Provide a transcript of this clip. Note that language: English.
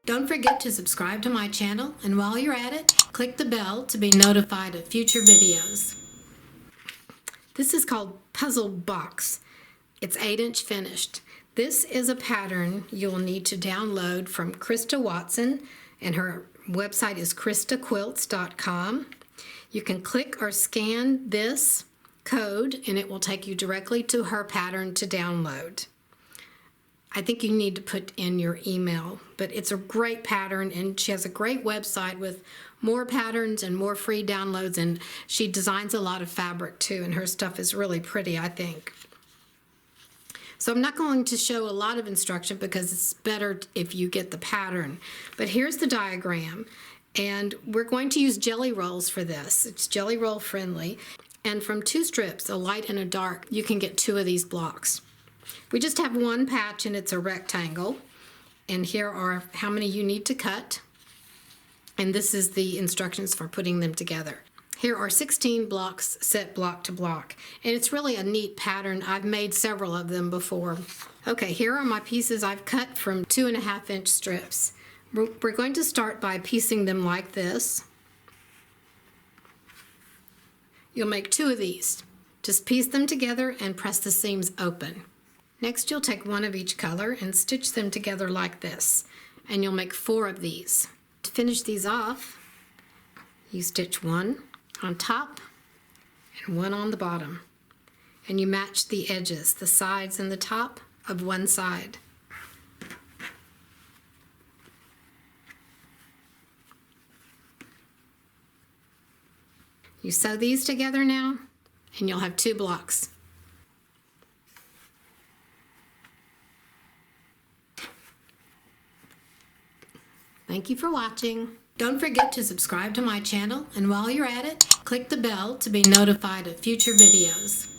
Don't forget to subscribe to my channel, and while you're at it, click the bell to be notified of future videos. This is called Puzzle Box. It's 8-inch finished. This is a pattern you'll need to download from Krista Watson, and her website is kristaquilts.com. You can click or scan this code and it will take you directly to her pattern to download. I think you need to put in your email, but it's a great pattern, and she has a great website with more patterns and more free downloads, and she designs a lot of fabric too, and her stuff is really pretty, I think. So I'm not going to show a lot of instruction because it's better if you get the pattern. But here's the diagram, and we're going to use jelly rolls for this. It's jelly roll friendly, and from 2 strips, a light and a dark, you can get 2 of these blocks. We just have 1 patch and it's a rectangle, and here are how many you need to cut, and this is the instructions for putting them together. Here are 16 blocks set block to block, and it's really a neat pattern. I've made several of them before. Okay, here are my pieces I've cut from 2.5-inch strips. We're going to start by piecing them like this. You'll make 2 of these. Just piece them together and press the seams open. Next, you'll take 1 of each color and stitch them together like this, and you'll make 4 of these. To finish these off, you stitch 1 on top and 1 on the bottom, and you match the edges, the sides and the top of one side. You sew these together now, and you'll have 2 blocks. Thank you for watching. Don't forget to subscribe to my channel, and while you're at it, click the bell to be notified of future videos.